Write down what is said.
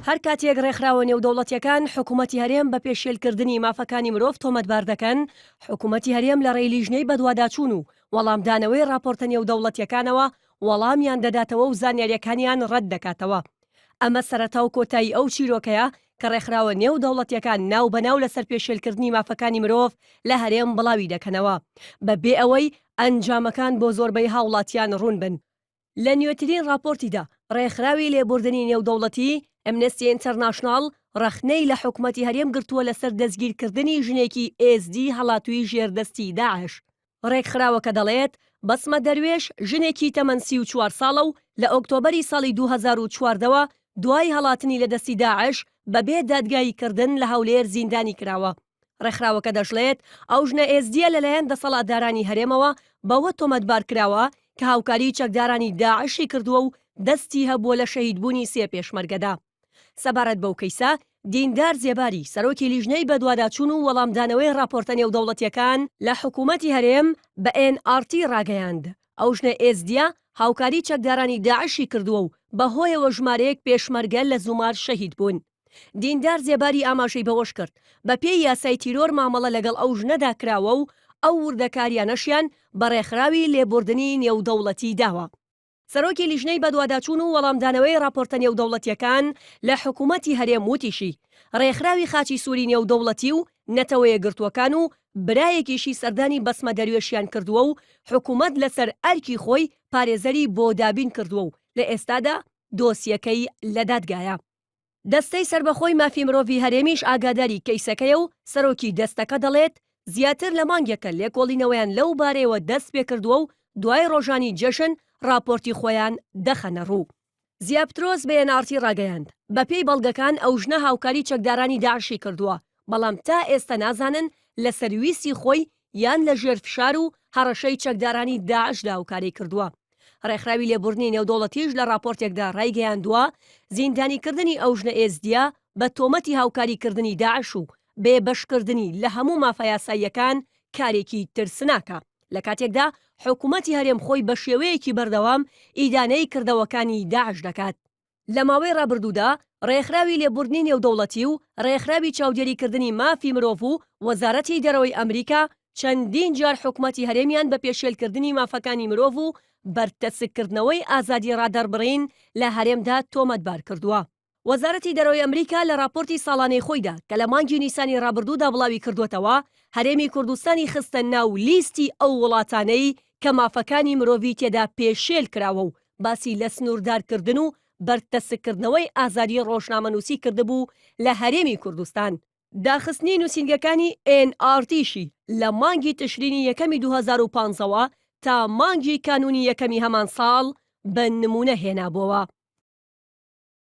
هەر کاتێک ڕێکخراوە نێودەوڵەتیەکان حکوومەتی هەرێم بە پێشێلکردنی مافەکانی مرۆڤ تۆمەتبار دەکەن، حکوومەتی هەرێم لە ڕێی لیژنەی بەدواداچوون و وەڵامدانەوەی راپۆرتە نێودەوڵەتیەکانەوە وەڵامیان دەداتەوە و زانیاریەکانیان ڕەت دەکاتەوە. ئەمە سەرەتا و کۆتایی ئەو چیرۆکەیە کە ڕێکخراوە نێودەوڵەتیەکان ناو بەناو لەسەر پێشێلکردنی مافەکانی مرۆڤ لە هەرێم بڵاوی دەکەنەوە بەبێ ئەوەی ئەنجامەکان بۆ زۆربەی هاوڵاتیان ڕوون بن. لە نوێترین راپۆرتیدا ڕێکخراوی لێبوردنی نێودەوڵەتی ئەمنستی ئینتەرناشناڵ ڕەخنەی لە حکوومەتی هەرێم گرتووە لەسەر دەستگیرکردنی ژنێکی ئێزدی هەڵاتووی ژێردەستی داعش. ڕێکخراوەکە دەڵێت بەسمە دەروێش ژنێکی تەمەن 34 ساڵە و لە ئۆکتۆبەری ساڵی 2014ەوە دوای هەڵاتنی لە دەستی داعش بەبێ دادگایی کردن لە هەولێر زیندانی کراوە. ڕێکخراوەکە دەژڵێت ئەو ژنە ئێزدیە لەلایەن دەسەڵاتدارانی هەرێمەوە بەوە تۆمەتبار کراوە کە هاوکاری چەکدارانی داعشی کردووە و دەستی هەبووە لە شەهیدبوونی 3 پێشمەرگەدا. سەبارەت بەو کەیسە دیندار زێباری سەرۆکی لیژنەی بەدواداچوون و وەڵامدانەوەی راپۆرتە نێودەوڵەتیەکان لە حکوومەتی هەرێم بە NRT ڕاگەیاند ئەو ژنە ئێزدیە هاوکاری چەکدارانی داعشی کردووە و بەهۆیەوە ژمارەیەک پێشمەرگە لە زومار شەهید بوون. دیندار زێباری ئاماژەی بەوەش کرد بە پێی یاسای تیرۆر مامەڵە لەگەڵ ئەو ژنەدا کراوە و ئەو وردەکاریانەشیان بە ڕێکخراوی لێبوردنی نێودەوڵەتی داوە. سەرۆکی لیژنەی بەدواداچوون و وەڵامدانەوەی راپۆرتە نێودەوڵەتیەکان لە حکوومەتی هەرێم وتیشی ڕێکخراوی خاچی سووری نێودەوڵەتی و نەتەوەیە گرتووەکان و برایەکیشی سەردانی بەسمە دەروێشیان کردووە و حکوومەت لەسەر ئەرکی خۆی پارێزەری بۆ دابین کردووە و لە ئێستادا دۆسیەکەی لە دادگایە. دەستەی سربەخۆی مافی مرۆڤی هەرێمیش ئاگاداری کەیسەکەی و سەرۆکی دەستەکە دەڵێت زیاتر لە مانگێکە لێکۆڵینەوەیان لەو بارەیەوە دەست پێ کردووە و دوای ڕۆژانی جەشن راپۆرتی خۆیان دەخەنە ڕوو. زیابترۆز بە NRT ڕاگەیاند بە پێی بەڵگەکان ئەو ژنە هاوکاری چەکدارانی داعشی کردووە، بەڵام تا ئێستا نازانن لە سەرویسی خۆی یان لە ژێر فشار و هەڕەشەی چەکدارانی داعشدا هاوکاری کردووە. ڕێکخراوی لێبوردنی نێودەوڵەتیش لە راپۆرتێکدا ڕایگەیاندووە زیندانیکردنی ئەو ژنە ئێزدیە بە تۆمەتی هاوکاریکردنی داعش و بێبەشکردنی لە هەموو مافەیاساییەکان کارێکی ترسناکە، لە کاتێکدا حکوومەتی هەرێم خۆی بە شێوەیەکی بەردەوام ئیدانەی کردەوەکانی داعش دەکات. لە ماوەی ڕابردوودا ڕێکخراوی لێبوردنی نێودەوڵەتی و ڕێکخراوی چاودێریکردنی مافی مرۆڤ و وەزارەتی دەرەوەی ئەمریکا چەندین جار حکوومەتی هەرێمیان بە پێشێلکردنی مافەکانی مرۆڤ و بەرتەسکردنەوەی ئازادی ڕادەربڕین لە هەرێمدا تۆمەتبار کردووە. وەزارەتی دەرەوەی ئەمریکا لە راپۆرتی ساڵانەی خۆیدا کە لە مانگی نیسانی ڕابردوودا بڵاوی کردوێتەوە هەرێمی کوردستانی خستە ناو لیستی ئەو وڵاتانەی کە مافەکانی مرۆڤی تێدا پێشێل کراوە و باسی لە سنووردارکردن و بەرتەسکردنەوەی ئازادی ڕۆژنامەنووسی کردبوو لە هەرێمی کوردستان. داخستنی نووسینگەکانی NRTشی لە مانگی تشرینی یەکەمی 2015ەوە تا مانگی کانونی یەکەمی هەمان ساڵ بە نمونە هێنابووەوە.